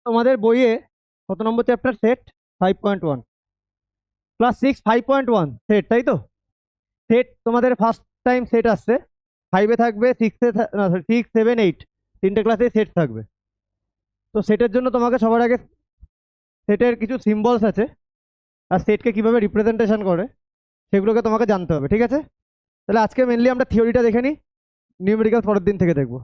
তোমাদের বইয়ে কত নম্বর চ্যাপ্টার? সেট 5.1 ক্লাস 6 5.1 সেট, তাই তো? সেট তোমাদের ফার্স্ট টাইম সেট আসছে। 5-এ থাকবে, 6-এ 6, 7, 8 তিনটে ক্লাসে সেট থাকবে। তো সেটের জন্য তোমাকে সবার আগে সেটের কিছু সিম্বলস আছে আর সেটকে কিভাবে রিপ্রেজেন্টেশন করে সেগুলোকে তোমাকে জানতে হবে, ঠিক আছে? তাহলে আজকে মেনলি আমরা থিওরিটা দেখে নিই, নিউমেরিক্যাল পরের দিন থেকে দেখবো।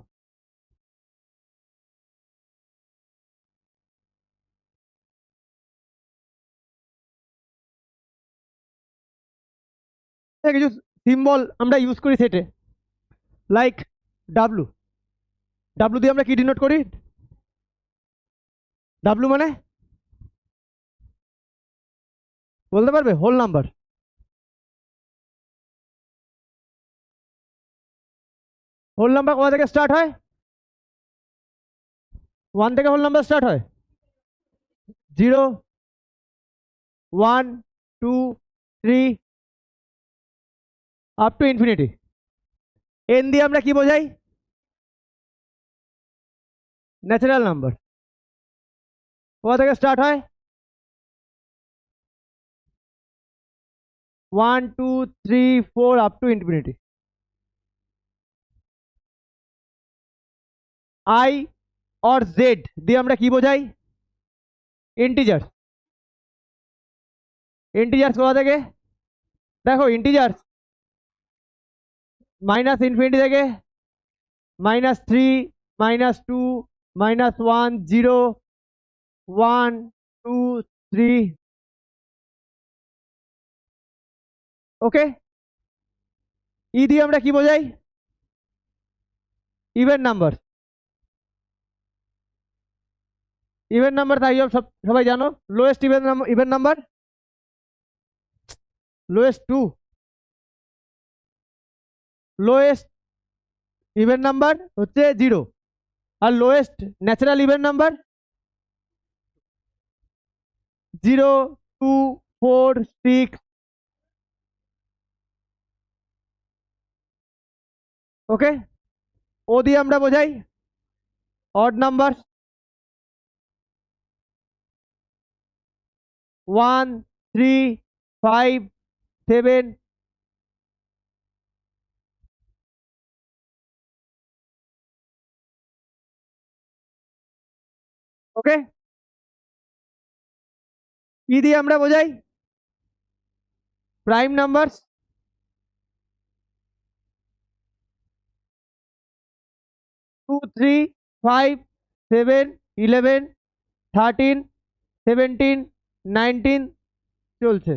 কিছু সিম্বল আমরা ইউজ করি সেটে, লাইক ডাব্লু। ডাব্লু দিয়ে আমরা কি ডিনোট করি? ডাব্লু মানে বলতে পারবে? Whole number. হোল নাম্বার কোথা থেকে স্টার্ট হয়? 1 থেকে হোল নাম্বার স্টার্ট হয়। 0, 1, 2, 3 আপ টু ইনফিনিটি। এন দিয়ে আমরা কি বোঝাই? Natural number. কোথা থেকে স্টার্ট হয়? 1, 2, 3, 4 up to infinity. I or Z দিয়ে আমরা কি বোঝাই? ইন্টিজার্স। ইন্টিজার্স কোথা থেকে? দেখো ইন্টিজার্স মাইনাস ইনফিনিটি থেকে -3, -2, -1, 0, 1, 2, 3। ওকে। ই দিয়ে আমরা কি বোঝাই? Even number. ইভেন নাম্বার তাই সবাই জানো। Lowest even number lowest 2। Lowest even number হচ্ছে 0। আর লোয়েস্ট ন্যাচারাল ইভেন নাম্বার 0, 2, 4, 6। ওকে। ও দিয়ে আমরা বোঝাই অড নাম্বার 1, 3, 5, 7। ওকে। ই দিয়ে আমরা বোঝাই প্রাইম নাম্বার 2, 3, 5, 7, 11, 13, 17, 19 চলছে।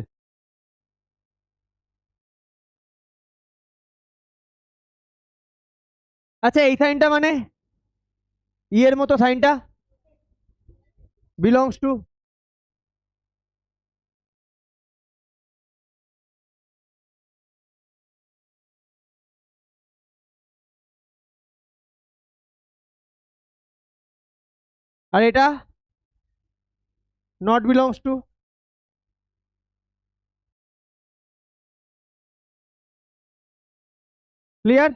আচ্ছা, এই সাইনটা মানে এর মতো সাইনটা বিলংস টু। আর এটা নট বিলংস টু। ক্লিয়ার?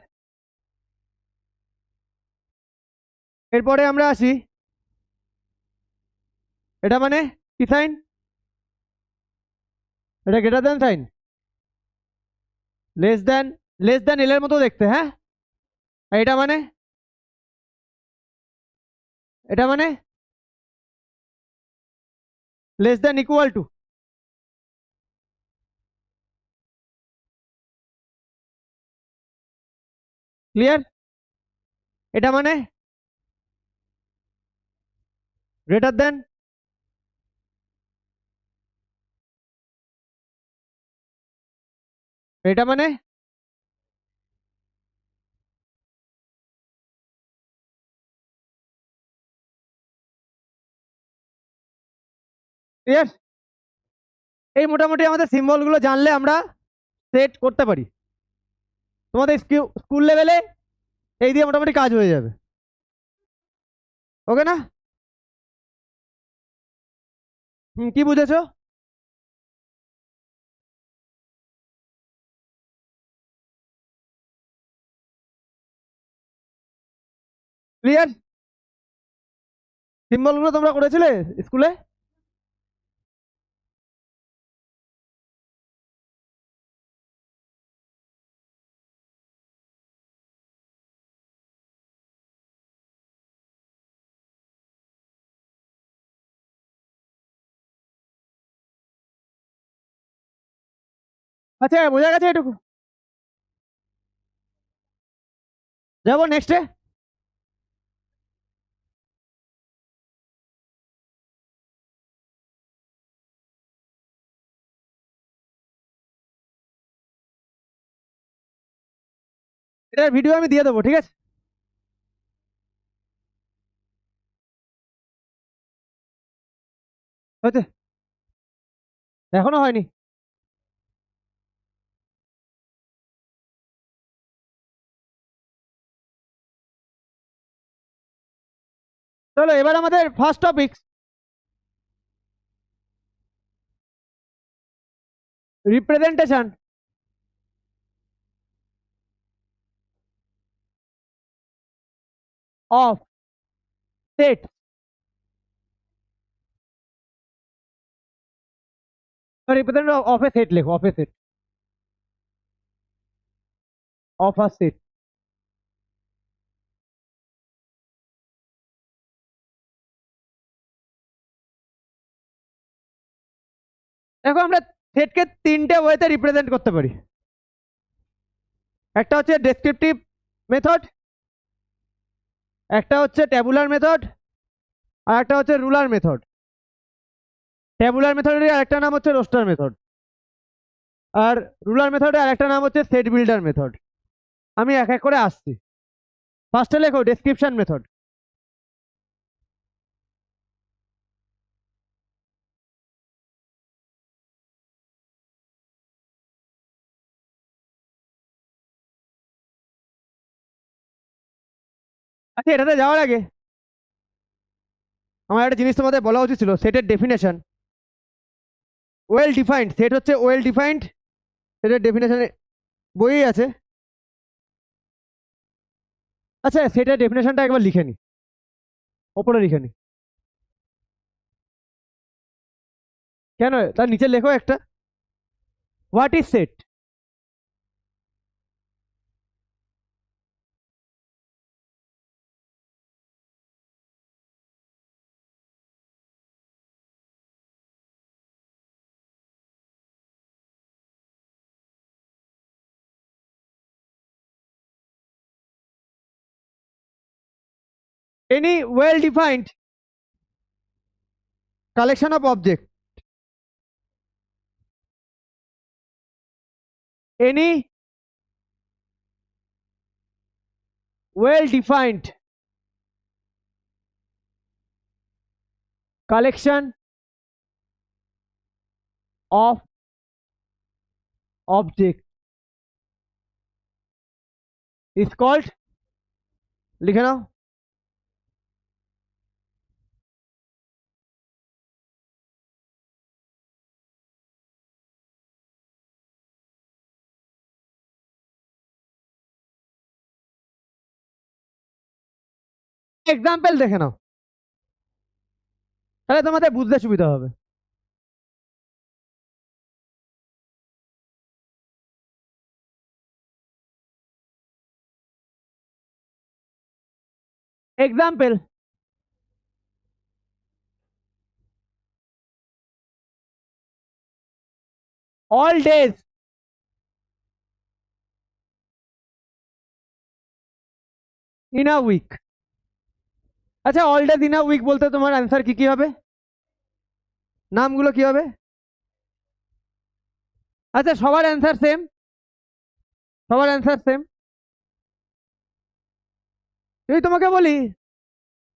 এরপরে আমরা আসি, এটা মানে কি সাইন? এটা greater than sign. Less than. Less than L এর মতো দেখতে, হ্যাঁ। আর এটা মানে? এটা মানে less than equal to. Clear? এটা মানে গ্রেটার দেন। এটা মানে ক্লিয়ার? এই মোটামুটি আমাদের সিম্বল গুলো জানলে আমরা সেট করতে পারি। তোমাদের স্কুল লেভেলে এই দিয়ে মোটামুটি কাজ হয়ে যাবে। ওকে না? কি বুঝেছো? ক্লিয়ার? সিম্বলগুলো তোমরা করেছিলে স্কুলে? আচ্ছা, বোঝা গেছে এটুকু। যাবো নেক্সটে। এটার ভিডিও আমি দিয়ে দেবো, ঠিক আছে? হয়েছে? এখনো হয়নি? চলো এবার আমাদের first topic, representation of set. Representation of a set লেখো, of a set, of a set. দেখো আমরা সেটকে তিনটে ওয়েতে রিপ্রেজেন্ট করতে পারি। একটা হচ্ছে ডেসক্রিপটিভ মেথড, একটা হচ্ছে ট্যাবুলার মেথড, আর একটা হচ্ছে রুলার মেথড। ট্যাবুলার মেথডের আরেকটা নাম হচ্ছে রোস্টার মেথড, আর রুলার মেথডের আরেকটা নাম হচ্ছে সেট বিল্ডার মেথড। আমি এক এক করে আসছি। ফার্স্টে লেখো ডেসক্রিপশন মেথড। আচ্ছা, এটাতে যাওয়ার আগে আমার একটা জিনিস তোমাদের বলা উচিত ছিল, সেটের ডেফিনেশন। ওয়েল ডিফাইন্ড সেট হচ্ছে ওয়েল ডিফাইন্ড, সেটের ডেফিনেশনে বইই আছে। আচ্ছা, সেটের ডেফিনেশনটা একবার লিখে নি, ওপরে লিখে নি। কেন, তার নিচে লেখো একটা, what is set. Any well defined collection of object, any well defined collection of object is called, লিখে নাও, এক্সাম্পল দেখে নাও, তাহলে তোমাদের বুঝতে সুবিধা হবে। Example, all days in a week। আচ্ছা, all days in a week বলতে তোমার অ্যান্সার কি কি হবে, নামগুলো কি হবে? আচ্ছা, সবার অ্যান্সার সেম, সবার অ্যান্সার সেম। যদি তোমাকে বলি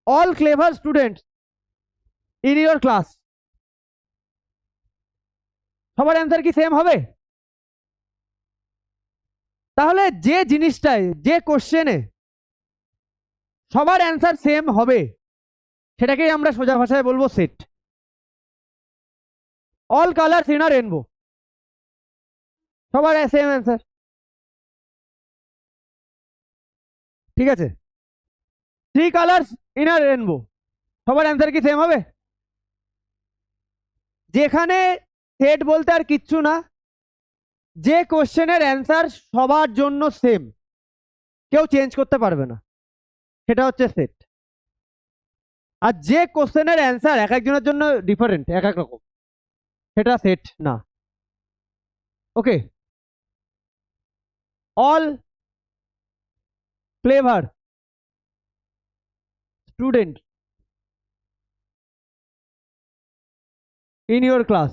all clever students in your class, সবার অ্যান্সার কি সেম হবে? তাহলে যে জিনিসটায়, যে কোশ্চেনে সবার অ্যান্সার সেম হবে, সেটাকেই আমরা সোজা ভাষায় বলবো set. All colours in a rainbow, সবার সেম অ্যান্সার, ঠিক আছে? Three colours in a rainbow, সবার অ্যান্সার কি সেম হবে? যেখানে সেট বলতে আর কিচ্ছু না, যে কোশ্চেনের অ্যান্সার সবার জন্য সেম, কেউ চেঞ্জ করতে পারবে না, সেটা হচ্ছে সেট। আর যে কোশ্চেনের অ্যান্সার এক একজনের জন্য ডিফারেন্ট, এক এক রকম, সেটা সেট না। Okay, all clever student in your class,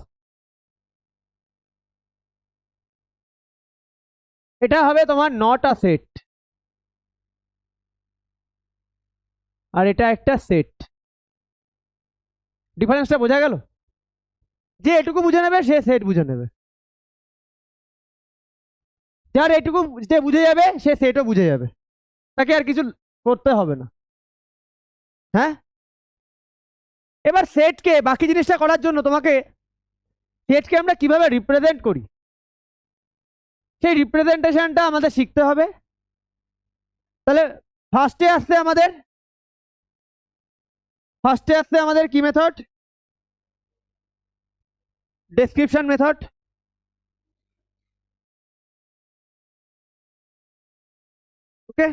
এটা হবে তোমার নট আ সেট, আর এটা একটা সেট। ডিফারেন্সটা বোঝা গেল? যে এটুকু বুঝে নেবে সে সেট বুঝে নেবে, যার এটুকু যে বুঝে যাবে সে সেটও বুঝে যাবে, তাকে আর কিছু করতে হবে না। হ্যাঁ, এবার সেটকে, বাকি জিনিসটা করার জন্য তোমাকে সেটকে আমরা কিভাবে রিপ্রেজেন্ট করি, সেই রিপ্রেজেন্টেশনটা আমাদের শিখতে হবে। তাহলে ফার্স্টে আসছে আমাদের কি মেথড? Description method. ওকে,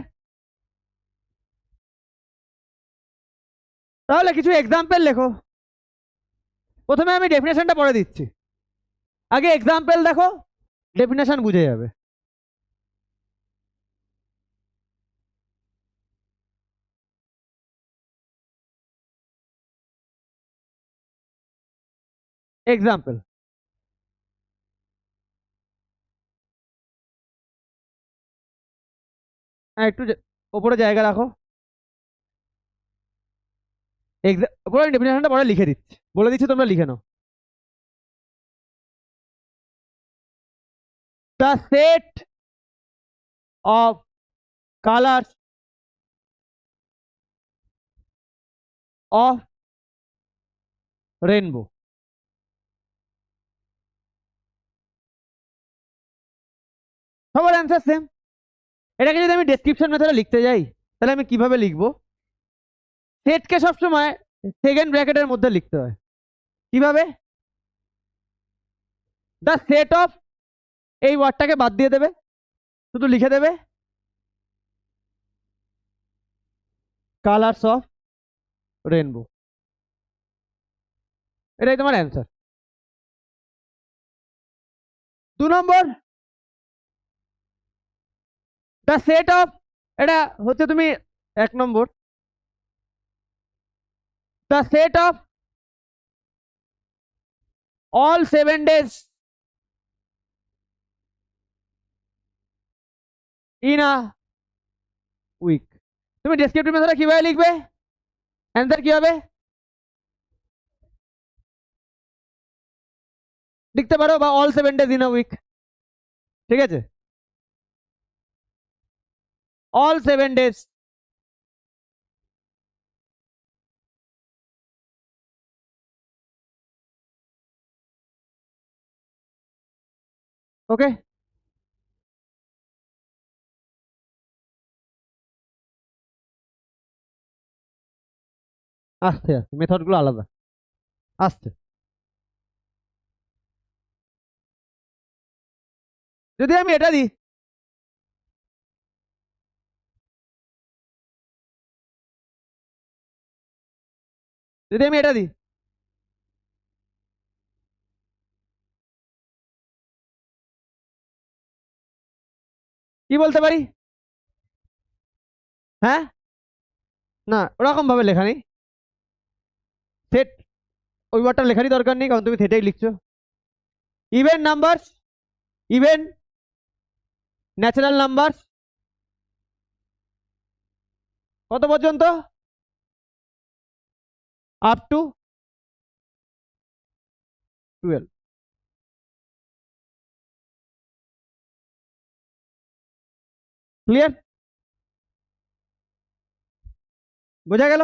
তাহলে কিছু এক্সাম্পল লেখো। প্রথমে আমি ডেফিনেশনটা পড়ে দিচ্ছি, আগে এক্সাম্পল দেখো, ডেফিনেশন বুঝে যাবে। এক্সাম্পল, একটু ওপরে জায়গা রাখো। পুরো ডেফিনেশনটা পরে লিখে দিচ্ছি, বলে দিচ্ছি, তোমরা লিখে নাও। The set of colours of rainbow. সবার অ্যান্সার সেম। এটাকে যদি আমি ডেসক্রিপশন মেথডে লিখতে যাই, তাহলে আমি কিভাবে লিখবো? সেটকে সবসময় সেকেন্ড ব্র্যাকেটের মধ্যে লিখতে হয়। কিভাবে? দ্য সেট অফ, এই ওয়ার্ডটাকে বাদ দিয়ে দেবে, শুধু লিখে দেবে কালার্স অফ রেনবো, এটাই তোমার answer. 2 number, the set of, এটা হচ্ছে তুমি 1 number, the set of all 7 days in a week. তুমি ডেসক্রিপটিভ মেথডে কিভাবে লিখবে? অ্যান্সার কি হবে? লিখতে পারো, বা all 7 days in a week, ঠিক আছে, অল 7 days। ওকে, আস্তে আস্তে, মেথড গুলো আলাদা, আস্তে। যদি আমি এটা দিই, যদি আমি এটা দিই, কি বলতে পারি? হ্যাঁ, না ওরকম ভাবে লেখা নেই, সেট ওই ওয়ার্ডটা লেখারই দরকার নেই, কারণ তুমি সেটাই লিখছো। Even numbers, even natural numbers, কত পর্যন্ত? Up to 12। ক্লিয়ার? বোঝা গেল?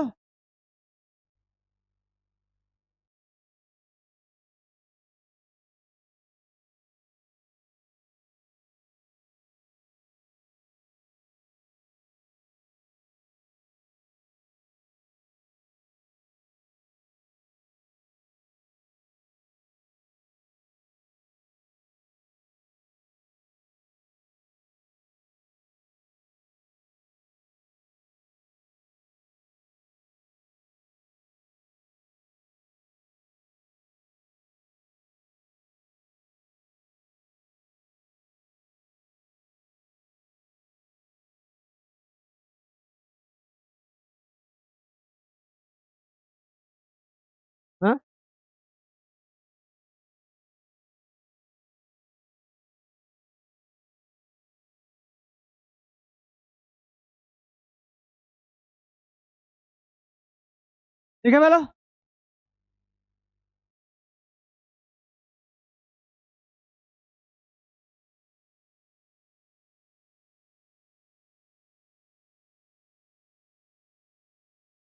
লিখে ফেলো।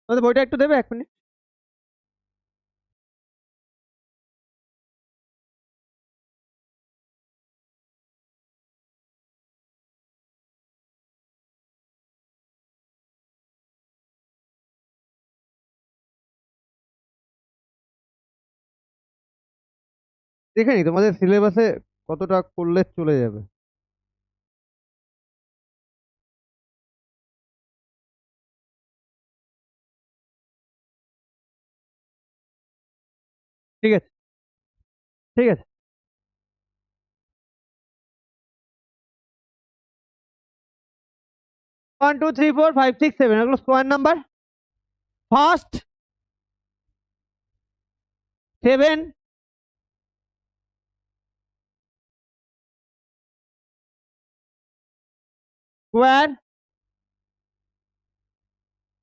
তোমাদের বইটা একটু দেবে 1 মিনিট? দেখে নি তোমাদের সিলেবাসে কতটা করলে চলে যাবে। ঠিক আছে, ঠিক আছে। 1 2 3 4 5 6 7 এগুলো square number. First 7 square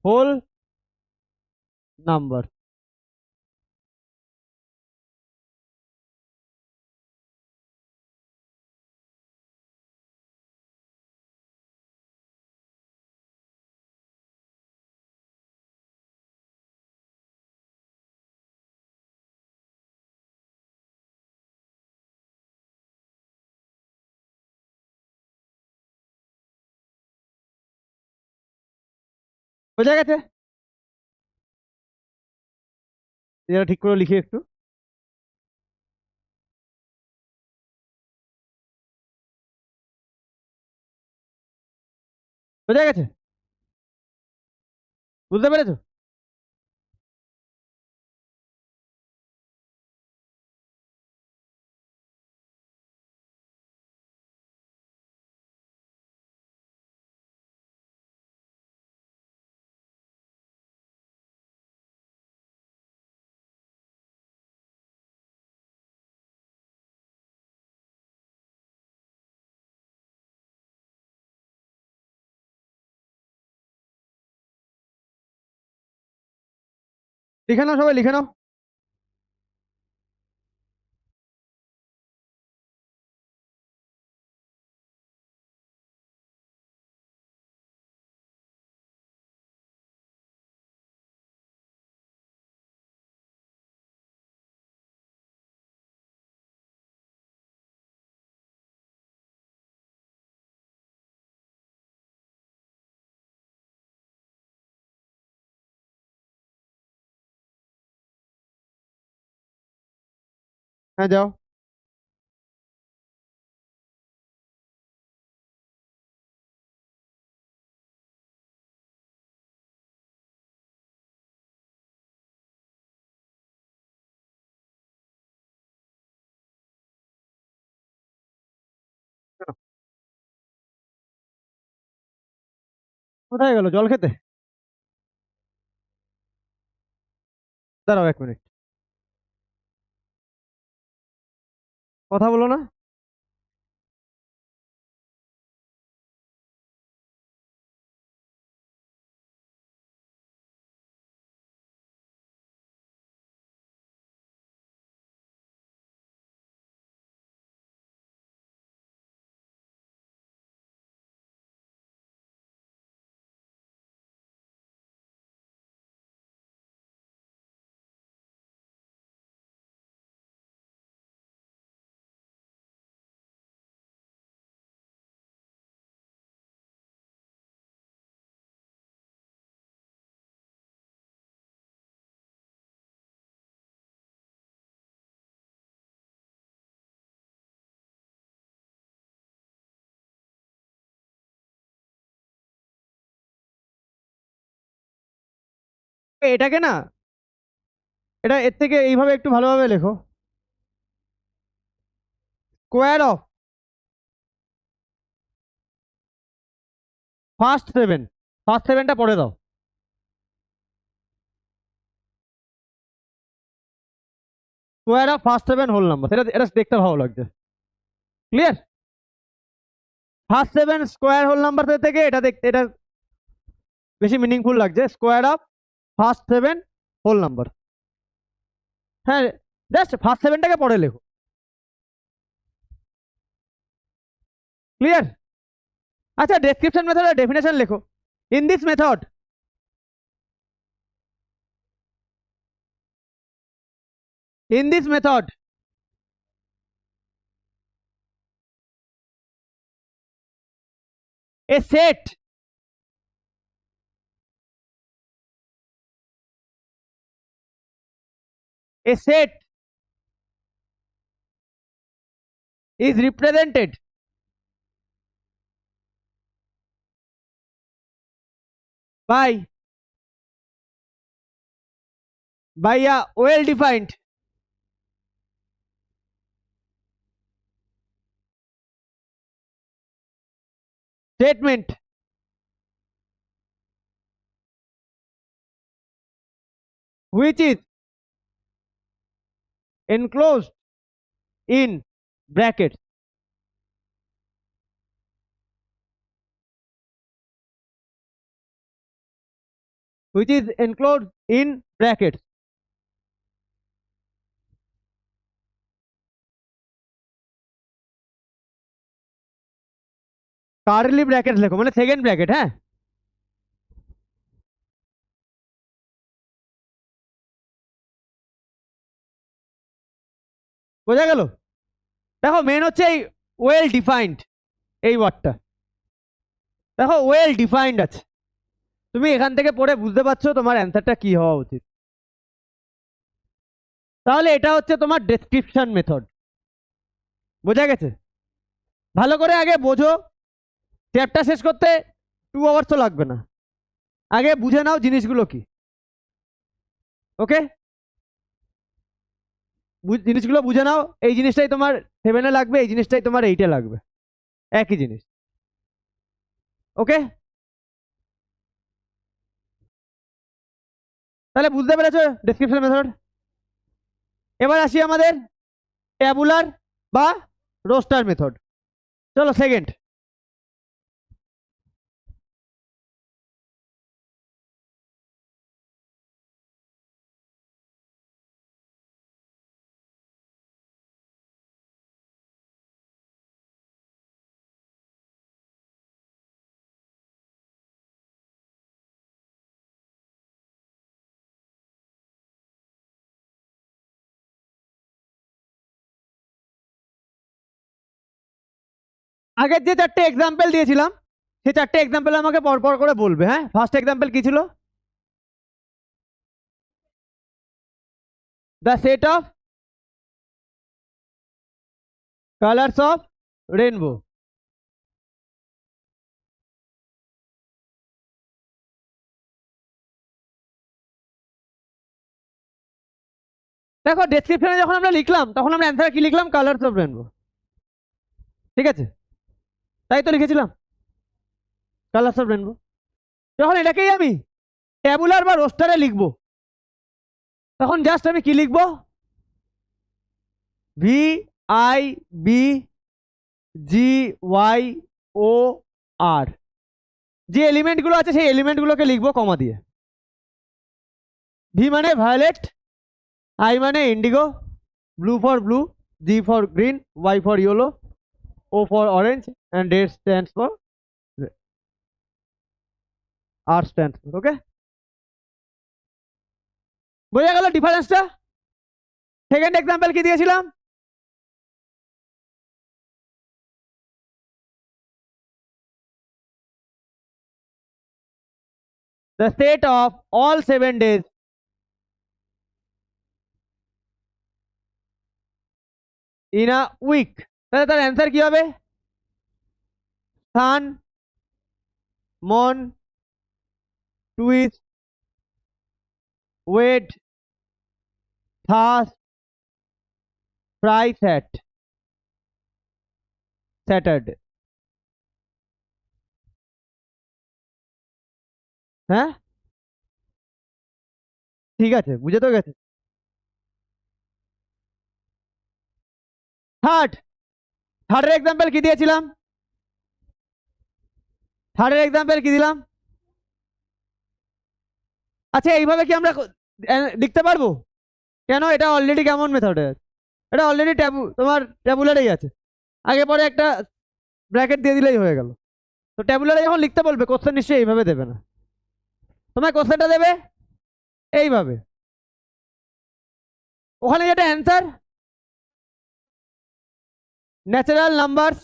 whole number. বোঝা গেছে? এটা ঠিক করে লিখি একটু। বোঝা গেছে? বুঝতে পেরেছো? লিখে নাও সবাই, লিখে নাও। হ্যাঁ যাও। কোথায় গেল জল খেতে? দাঁড়াও 1 মিনিট, কথা বলো না। এটাকে না, এটা এর থেকে এইভাবে একটু ভালোভাবে লেখো। স্কোয়ার অফ ফার্স্ট 7, ফার্স্ট 7টা পড়ে দাও। Square of first 7 whole number, এটা এটা দেখতে ভালো লাগছে। Clear? First 7 square whole number থেকে এটা দেখতে, এটা বেশি মিনিংফুল লাগছে। Square of first 7 whole number. হ্যাঁ, জাস্ট ফার্স্ট সেভেনটাকে পরে লেখো। ক্লিয়ার? আচ্ছা, ডেসক্রিপশন মেথডের ডেফিনেশন লেখো। In this method in this method a set is represented by a well defined statement which is enclosed in brackets. Which is enclosed in brackets. Curly bracket লেখো, মানে second bracket. হ্যাঁ, বোঝা গেল? দেখো main হচ্ছে এই well defined, এই ওয়ার্ডটা দেখো ওয়েল ডিফাইন্ড আছে। তুমি এখান থেকে পড়ে বুঝতে পারছো তোমার অ্যান্সারটা কি হওয়া উচিত। তাহলে এটা হচ্ছে তোমার ডেসক্রিপশন মেথড। বোঝা গেছে? ভালো করে আগে বোঝো, চ্যাপ্টার শেষ করতে 2 আওয়ার্স তো লাগবে না, আগে বুঝে নাও জিনিসগুলো কি। ওকে, জিনিসগুলো বুঝে নাও। এই জিনিসটাই তোমার 7-এ লাগবে, এই জিনিসটাই তোমার 8-এ লাগবে, একই জিনিস। ওকে, তাহলে বুঝতে পেরেছো ডেসক্রিপশন মেথড। এবার আসি আমাদের ট্যাবুলার বা রোস্টার মেথড। চলো সেকেন্ড। আগের যে 4টে এক্সাম্পল দিয়েছিলাম সেই 4টে এক্সাম্পল আমাকে পরপর করে বলবে। হ্যাঁ, ফার্স্ট এক্সাম্পল কি ছিল? The set of colours of rainbow. দেখো ডেসক্রিপশনে যখন আমরা লিখলাম তখন আমরা অ্যান্সার কি লিখলাম? Colours of rainbow. ঠিক আছে, তাই তো লিখেছিলাম কালার্স অফ রেনবো। যখন এটাকেই আমি ট্যাবুলার বা রোস্টারে লিখবো তখন জাস্ট আমি কি লিখবো? VIBGYOR, যে এলিমেন্টগুলো আছে সেই এলিমেন্টগুলোকে লিখবো কমা দিয়ে। ভি মানে ভায়োলেট, আই মানে indigo, blue for blue, G for green, Y for yellow, O for orange, and red stands for R stands for. Okay, বোঝা গেল ডিফারেন্সটা? সেকেন্ড এক্সাম্পল কি দিয়েছিলাম? The set of all 7 days in a week. তাহলে তার answer কি হবে? সান, মন, টুইস, ওয়েট, থার্স, ফ্রাই, স্যাটারডে। হ্যাঁ, ঠিক আছে, বুঝে তো গেছে। থার্ডের এক্সাম্পল কি দিয়েছিলাম? থার্ডের এক্সাম্পল কি দিলাম? আচ্ছা, এইভাবে কি আমরা লিখতে পারবো? কেন? এটা অলরেডি কেমন মেথডে আছে, এটা অলরেডি তোমার ট্যাবুলারেই আছে, আগে পরে একটা ব্র্যাকেট দিয়ে দিলেই হয়ে গেল। তো ট্যাবুলারে যখন লিখতে বলবে কোশ্চেন নিশ্চয়ই এইভাবে দেবে না, তোমার কোশ্চেনটা দেবে এইভাবে, ওখানে যেটা অ্যান্সার ন্যাচারাল নাম্বারস,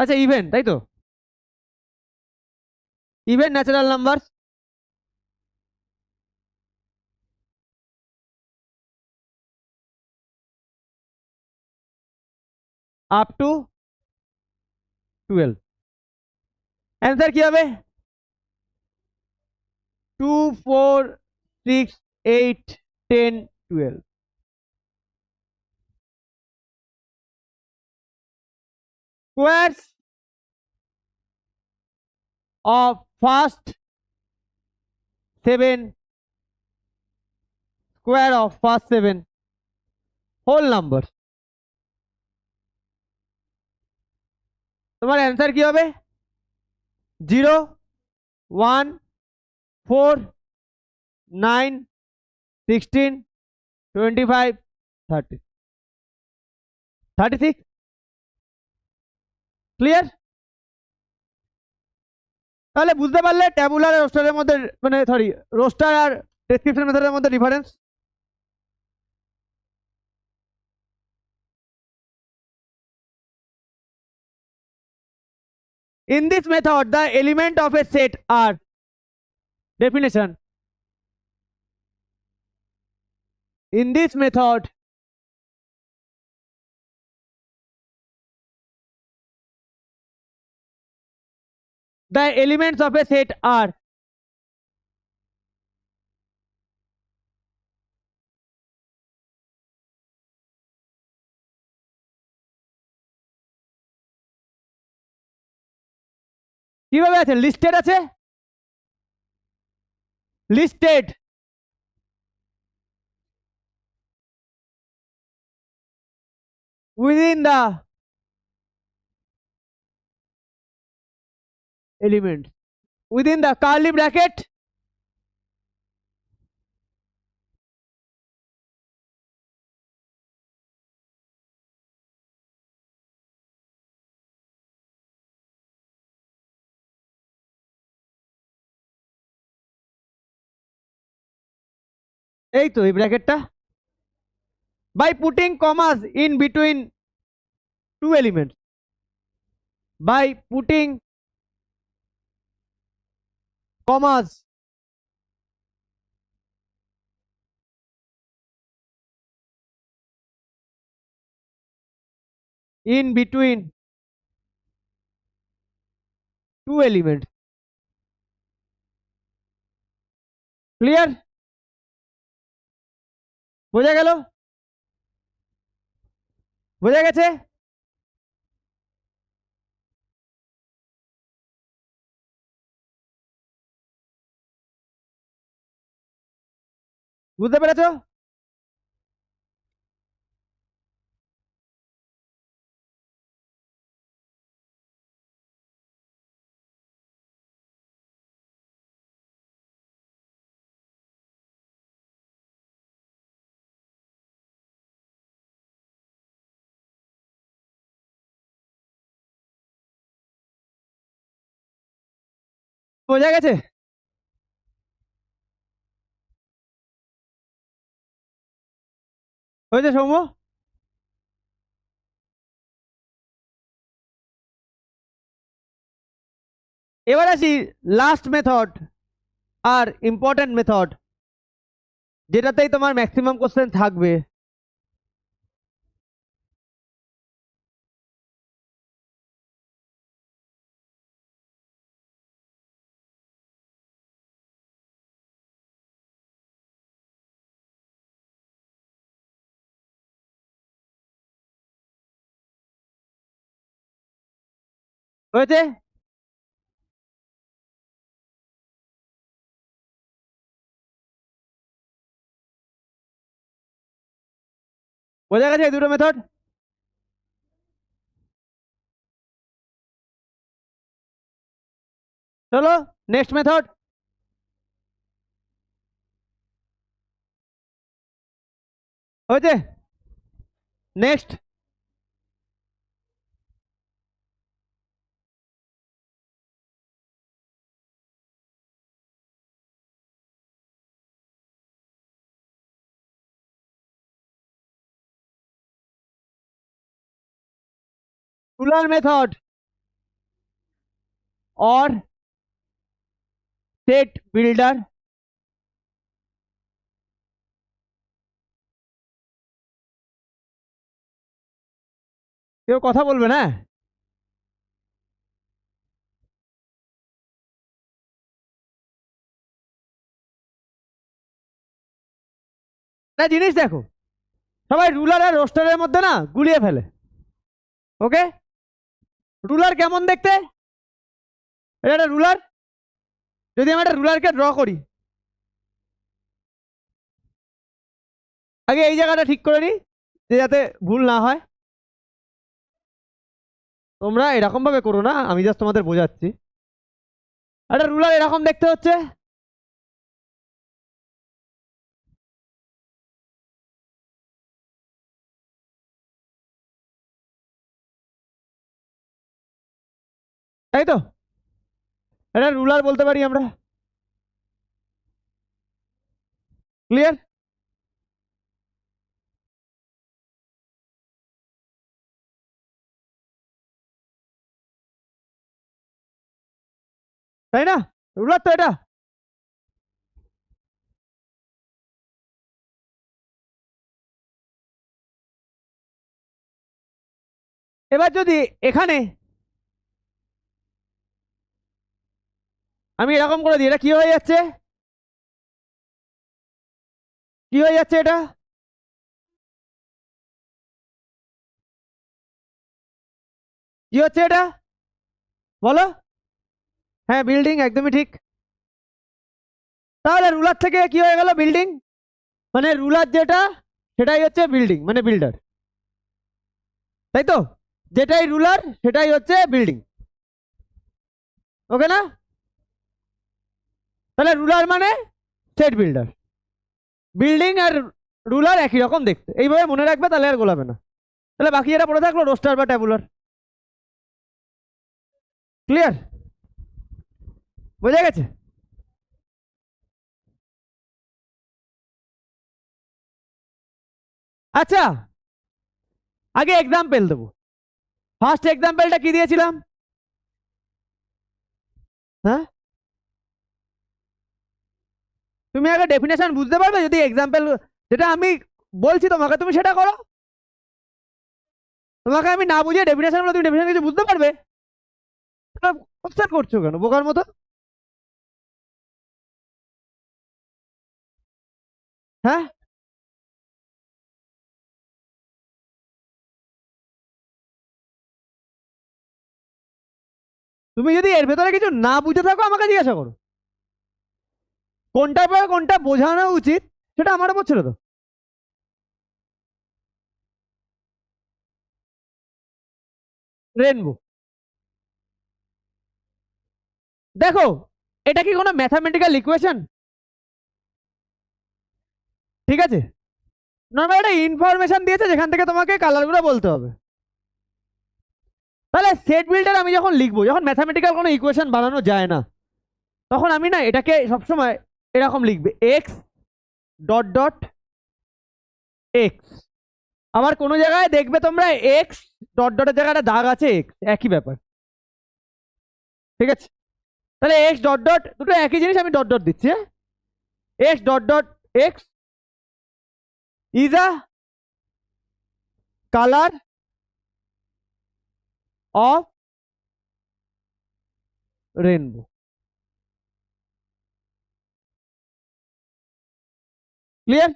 আচ্ছা ইভেন, তাই তো, even natural numbers up to 12। Answer কি হবে? 2, 4, 6, 8, 10, 12। Squares of first 7, square of first 7 whole number, তোমার অ্যান্সার কি হবে? 0, 1, 4, 9, 16, 25, 30, 36। ক্লিয়ার? তাহলে বুঝতে পারলে ট্যাবুলার আর রোস্টারের মধ্যে, মানে সরি, রোস্টার আর ডেসক্রিপশন মেথডের মধ্যে difference. In this method, the element of a set are definition. In this method, the elements of a set are কিভাবে আছে? লিস্টেড আছে, listed within the element, within the curly bracket এই তো এই ব্র্যাকেটটা, by putting commas in between two elements, by putting commas in between two elements। Clear? বোঝা গেল? বোঝা গেছে? বুঝতে পেরেছো? বোঝা গেছে? হয়েছে সৌম্য? এবার আসি লাস্ট মেথড আর ইম্পর্টেন্ট মেথড, যেটাতেই তোমার ম্যাক্সিমাম কোশ্চেন থাকবে। হয়েছে? বোঝা গেছে এই দুটো মেথড? চলো নেক্সট মেথড। হয়েছে? Next. ruler method or set builder। কেউ কথা বলবে না? একটা জিনিস দেখো, সবাই রুলার আর রোস্টারের মধ্যে না গুলিয়ে ফেলে। ওকে, রুলার কেমন দেখতে? এটা একটা রুলার। যদি আমি একটা রুলারকে ড্র করি, আগে এই জায়গাটা ঠিক করে নিই যে যাতে ভুল না হয়। তোমরা এরকম ভাবে করো না, আমি জাস্ট তোমাদের বোঝাচ্ছি। একটা রুলার এরকম দেখতে হচ্ছে। তাই তো? এটা রুলার বলতে পারি আমরা। ক্লিয়ার? তাই না? রুলার তো এটা। এবার যদি এখানে আমি এরকম করে দিই, এটা কি হয়ে যাচ্ছে? কি হয়ে যাচ্ছে এটা? কি হচ্ছে এটা বলো? হ্যাঁ, বিল্ডিং, একদমই ঠিক। তাহলে রুলার থেকে কি হয়ে গেল? বিল্ডিং। মানে রুলার যেটা সেটাই হচ্ছে বিল্ডিং, মানে বিল্ডার। তাই তো? যেটাই রুলার সেটাই হচ্ছে বিল্ডিং। ওকে না? তাহলে রুলার মানে সেট বিল্ডার। বিল্ডিং আর রুলার একই রকম দেখতে, এইভাবে মনে রাখবে, তাহলে আর গোলাবে না। তাহলে বাকি যেটা পড়ে থাকলো রোস্টার বা ট্যাবুলার। ক্লিয়ার? বোঝা গেছে? আচ্ছা, আগে এক্সাম্পল দেবো। ফার্স্ট এক্সাম্পলটা কি দিয়েছিলাম? হ্যাঁ, তুমি আগে ডেফিনেশন বুঝতে পারবে যদি এক্সাম্পল যেটা আমি বলছি তোমাকে তুমি সেটা করো। তোমাকে আমি না বুঝিয়ে ডেফিনেশন বলে তুমি ডেফিনেশন কিছু বুঝতে পারবে? কোশ্চেন করছো কেন বোকার মতো? হ্যাঁ, তুমি যদি এর ভেতরে কিছু না বুঝে থাকো আমাকে জিজ্ঞাসা করো। কোনটার পর কোনটা বোঝানো উচিত সেটা আমার উপর ছেড়ে দাও। রেনবো। দেখো, এটা কি কোনো ম্যাথামেটিক্যাল ইকুয়েশন? ঠিক আছে, নর্মাল একটা ইনফরমেশন দিয়েছে যেখান থেকে তোমাকে কালারগুলো বলতে হবে। তাহলে সেট বিল্ডার আমি যখন লিখবো, যখন ম্যাথামেটিক্যাল কোনো ইকুয়েশন বানানো যায় না, তখন আমি না এটাকে সবসময় এরকম লিখবে, এক্স ডট ডট এক্স। আবার কোনো জায়গায় দেখবে তোমরা এক্স ডট ডটের জায়গায় একটা দাগ আছে এক্স, একই ব্যাপার। ঠিক আছে, তাহলে এক্স ডট ডট দুটো একই জিনিস, আমি ডট ডট দিচ্ছি। হ্যাঁ, X dot dot X is a colour of rainbow. Clear?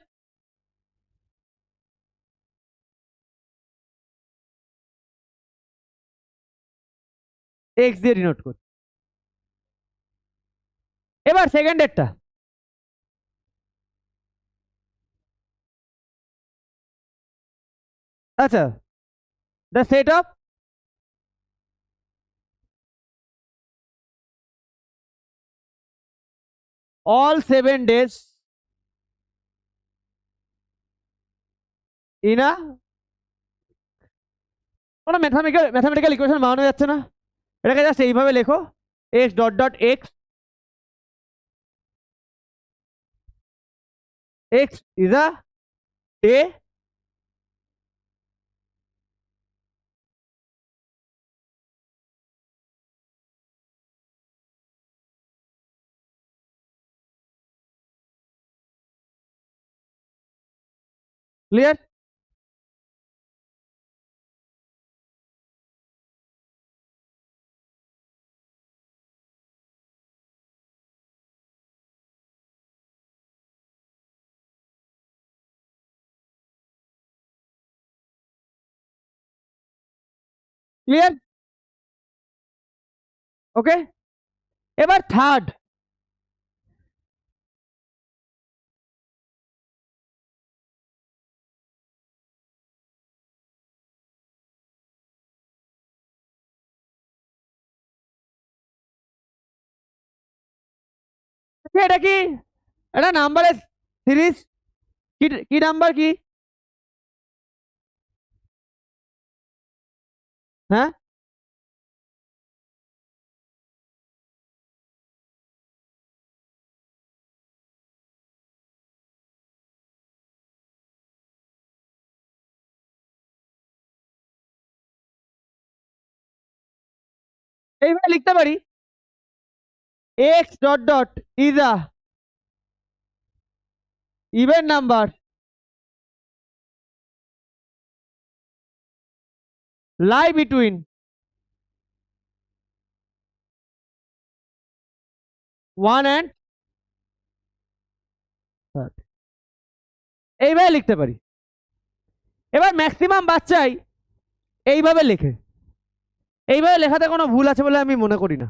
X দিয়ে ডিনোট করি। এবার সেকেন্ডেরটা। আচ্ছা, the set of all 7 days in a কোনো ম্যাথামেটিক্যাল ইকুয়েশন বানানো যাচ্ছে না, এটাকে জাস্ট এইভাবে লেখো x dot dot X, x is a day clear? Clear? Okay, এবার থার্ড, এটা কি, এটা নাম্বারের সিরিজ, কি কি নাম্বার কি? হ্যাঁ, এইভাবে লিখতে পারি x dot dot is a even number lie between 1 and 30, এইভাবে লিখতে পারি। এবার ম্যাক্সিমাম বাচ্চাই এইভাবে লেখে, এইভাবে লেখাতে কোনো ভুল আছে বলে আমি মনে করি না,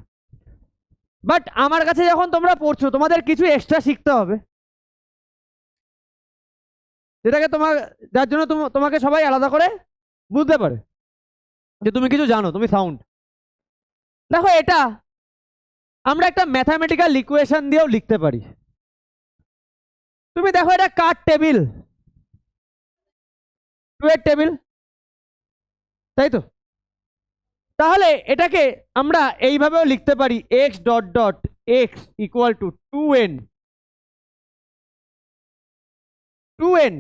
বাট আমার কাছে যখন তোমরা পড়ছো তোমাদের কিছু এক্সট্রা শিখতে হবে, যেটাকে যার জন্য তোমাকে সবাই আলাদা করে বুঝতে পারে যে তুমি কিছু জানো, তুমি সাউন্ড। দেখো এটা আমরা একটা ম্যাথামেটিক্যাল ইকুয়েশন দিয়েও লিখতে পারি। তুমি দেখো এটা কার টেবিল, 2 এর টেবিল, তাই তো? তাহলে এটাকে আমরা এইভাবেও লিখতে পারি x dot dot x equal to 2n, 2n,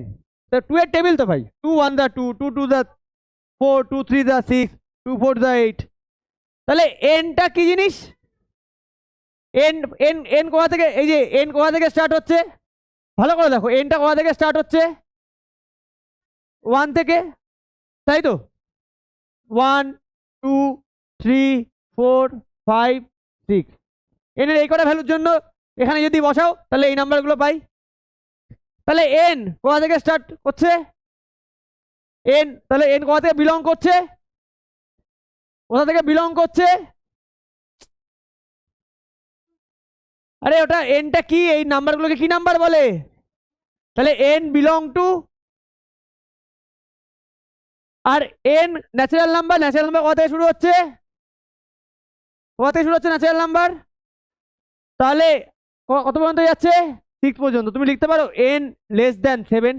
2 এর টেবিল তো ভাই, 2 1 দা 2, 2 2 দা 4, 2 3 দা 6, 2 4 দা 8। তাহলে nটা কি জিনিস? n n n কোথা থেকে, এই যে n কোথা থেকে স্টার্ট হচ্ছে, ভালো করে দেখো nটা কোথা থেকে স্টার্ট হচ্ছে, 1 থেকে, তাই তো? 1 2 3 4 5 6, n এর এই কটা ভ্যালুর জন্য এখানে যদি বসাও তাহলে এই নাম্বারগুলো পাই। তাহলে n কোথা থেকে স্টার্ট করছে, n, তাহলে n কোথা থেকে বিলং করছে, কোথা থেকে বিলং করছে, আরে ওটা nটা কি, এই নাম্বারগুলোকে কি নাম্বার বলে? তাহলে n বিলং টু, আর n natural number, natural number কোথা থেকে শুরু হচ্ছে, কোথা থেকে শুরু হচ্ছে ন্যাচারাল নাম্বার, তাহলে কত পর্যন্ত যাচ্ছে, 6 পর্যন্ত। তুমি লিখতে পারো n লেস দ্যান 7,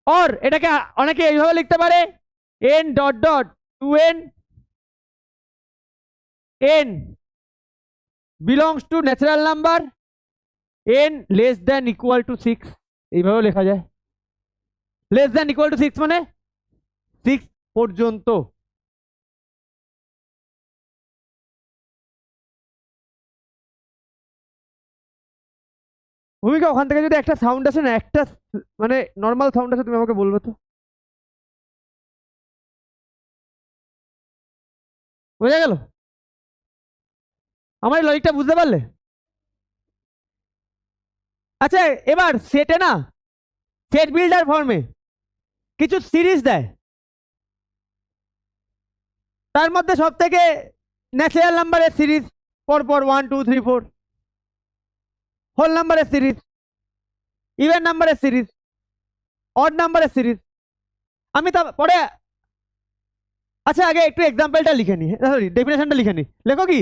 और এটাকে অনেকে এইভাবে লিখতে পারে n dot dot 2n, n belongs to natural number, n less than equal to 6, এইভাবে লেখা যায়। লেস দ্যান ইকুয়াল টু 6 মানে 6 পর্যন্ত। ভূমিকা ওখান থেকে যদি একটা সাউন্ড আসে না, একটা মানে নর্মাল সাউন্ড আসে, তুমি আমাকে বলবে তো, বোঝা গেল? আমার এই লজিকটা বুঝতে পারলে? আচ্ছা এবার সেটে না, সেট বিল্ডার ফর্মে কিছু সিরিজ দেয়, তার মধ্যে সব থেকে ন্যাচারাল নাম্বারের সিরিজ পরপর 1 2 3 4, হোল নাম্বারের সিরিজ, ইভেন নাম্বারের সিরিজ, অড নাম্বারের সিরিজ। আমি তা পরে, আচ্ছা আগে একটু এক্সাম্পলটা লিখে নি, সরি ডেফিনেশনটা লিখে নি, লেখো কি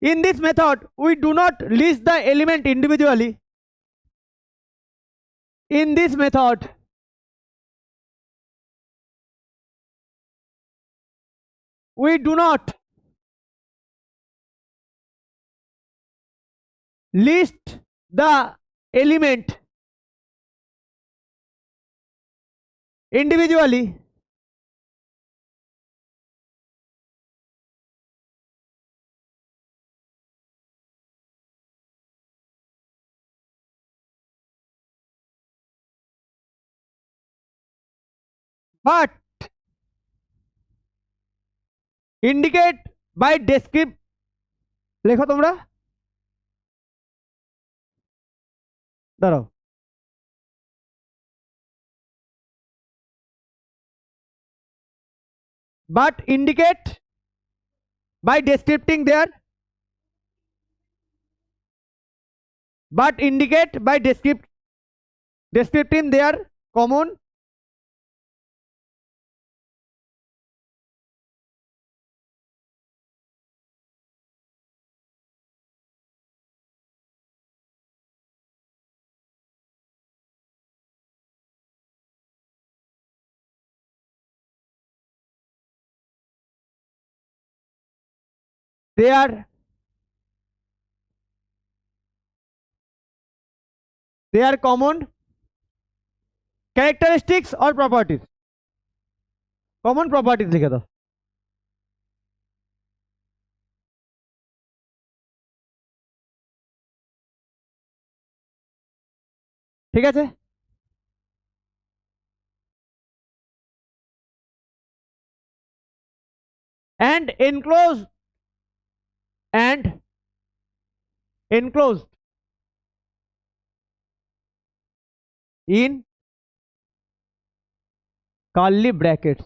In this method, we do not list the element individually. In this method, we do not list the element individually, but indicate by descript লেখো তোমরা দাঁড়াও but indicate by descripting their descripting their common their common characteristics or properties, common properties লিখে দাও। ঠিক আছে, and enclosed in curly brackets,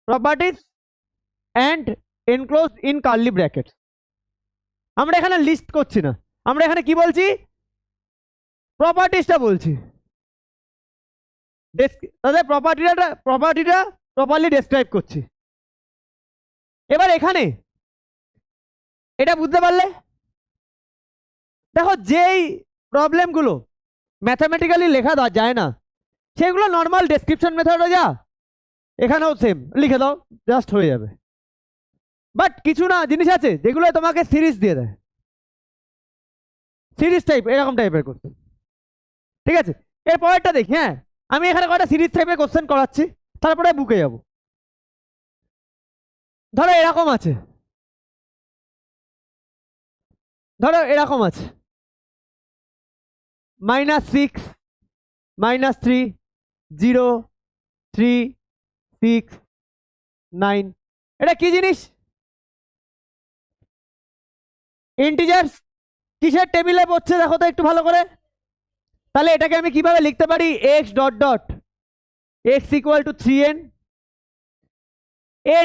properties and enclosed in curly brackets। আমরা এখানে list করছি না, আমরা এখানে কি বলছি, প্রপার্টিসটা বলছি, তাদের প্রপার্টিটা প্রপারলি ডেসক্রাইব করছি। এবার এখানে এটা বুঝতে পারলে দেখো যেই প্রবলেমগুলো ম্যাথামেটিক্যালি লেখা যায় না সেগুলো নর্মাল ডেসক্রিপশন মেথডে যা এখানেও সেম লিখে দাও, জাস্ট হয়ে যাবে। বাট কিছু না জিনিস আছে যেগুলো তোমাকে সিরিজ দিয়ে দেয়, সিরিজ টাইপ এরকম টাইপের কোশ্চেন। ঠিক আছে, এর পরেরটা দেখি। হ্যাঁ, আমি এখানে কয়টা সিরিজ টাইপের কোশ্চেন করাচ্ছি, তারপরে বুকে যাব। ধরো এরকম আছে, ধরো এরকম আছে -6 -3 0 3 6 9। এটা কি জিনিস? ইন্টিজার্স। কিসের টেবিলে পড়ছে দেখো তো একটু ভালো করে। তাহলে এটাকে আমি কিভাবে লিখতে পারি, x dot dot x equal to 3n।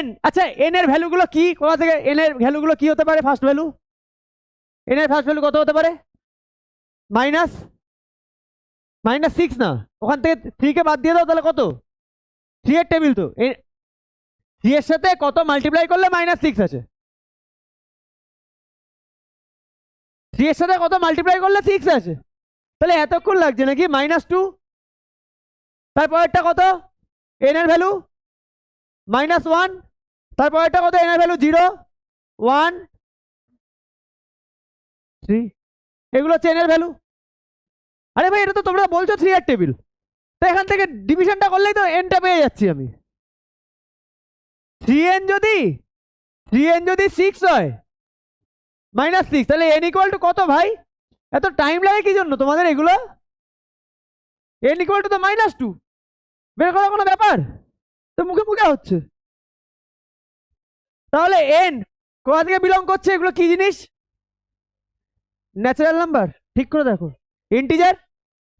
n, আচ্ছা n এর ভ্যালুগুলো কি, কোথা থেকে n এর ভ্যালুগুলো কি হতে পারে? ফার্স্ট ভ্যালু, n এর ফার্স্ট ভ্যালু কত হতে পারে? -6 না, ওখান থেকে 3 কে বাদ দিয়ে দাও, তাহলে কত? 3 এর টেবিল তো, 3 এর সাথে কত মাল্টিপ্লাই করলে -6 আছে? 3 এর সাথে কত মাল্টিপ্লাই করলে 6 আছে? তাহলে এতক্ষণ লাগছে নাকি? -2, তারপরেরটা কত n এর ভ্যালু? -1, তারপরেরটা কত n এর ভ্যালু? 0 1 3। এগুলো হচ্ছে n এর ভ্যালু। আরে ভাই এটা তো তোমরা বলছো 3 এর টেবিল, তো এখান থেকে ডিভিশনটা করলেই তো n টা পেয়ে যাচ্ছি আমি। 3n যদি 6 হয় -6, তাহলে n ইকুয়াল টু কত ভাই? এত টাইম লাগে কি জন্য তোমাদের এগুলো? n ইকুয়াল টু তো -2 বের করার কোনো ব্যাপার তো, মুখে মুখে হচ্ছে। তাহলে n কোথা থেকে বিলং করছে? এগুলো কি জিনিস? Natural number. ঠিক করে দেখো, ইন্টিজার।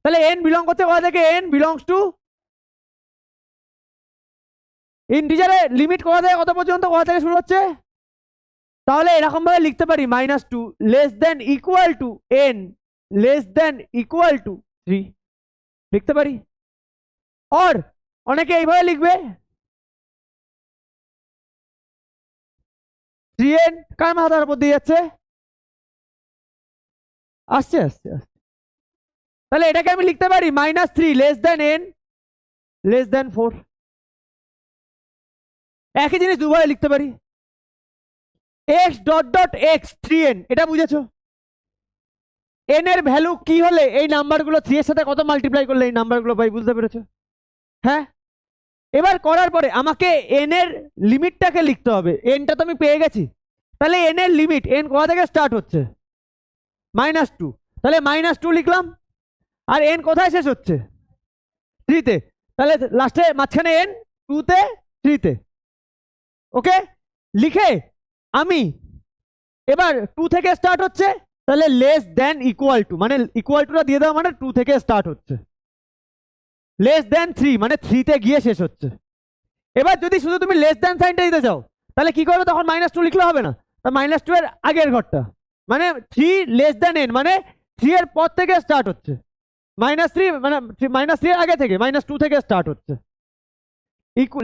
তাহলে n বিলং করছে কোথা থেকে? n বিলংস টু ইন্টিজারের লিমিট কোথা থেকে কত পর্যন্ত, কোথা থেকে শুরু হচ্ছে? তাহলে এরকম ভাবে লিখতে পারি -2 less than equal two n less than equal two 3 লিখতে পারি। আর অনেকে এইভাবে লিখবে 3n কার মাথার উপর দিয়ে যাচ্ছে? আসছে আসছে আসছে। তাহলে এটাকে আমি লিখতে পারি -3 less than n less than 4। একই জিনিস দুবারে লিখতে পারি। x dot dot x 3n, এটা বুঝেছো? n এর ভ্যালু কি হলে এই নাম্বারগুলো 3 এর সাথে কত মাল্টিপ্লাই করলে এই নাম্বারগুলো পাই, বুঝতে পেরেছো? হ্যাঁ, এবার করার পরে আমাকে n এর লিমিটটাকে লিখতে হবে। nটা তো আমি পেয়ে গেছি, তাহলে n এর লিমিট, n কোথা থেকে স্টার্ট হচ্ছে? -2, তাহলে -2 লিখলাম। আর n কোথায় শেষ হচ্ছে? 3 তে, তাহলে লাস্টে মাঝখানে n 2 তে 3 তে। ওকে, লিখে আমি এবার 2 থেকে স্টার্ট হচ্ছে, তাহলে লেস দেন ইকুয়াল টু, মানে ইকুয়াল টুটা দিয়ে দাও, মানে 2 থেকে স্টার্ট হচ্ছে। লেস দেন 3 মানে 3 তে গিয়ে শেষ হচ্ছে। এবার যদি শুধু তুমি লেস দেন সাইনটা দিতে চাও, তাহলে কি করবে? তখন -2 লিখলে হবে না, তা -2 এর আগের ঘরটা, মানে 3 লেস দেন n, মানে 3 এর পর থেকে স্টার্ট হচ্ছে। -3 মানে -3 এর আগে থেকে, -2 থেকে স্টার্ট হচ্ছে।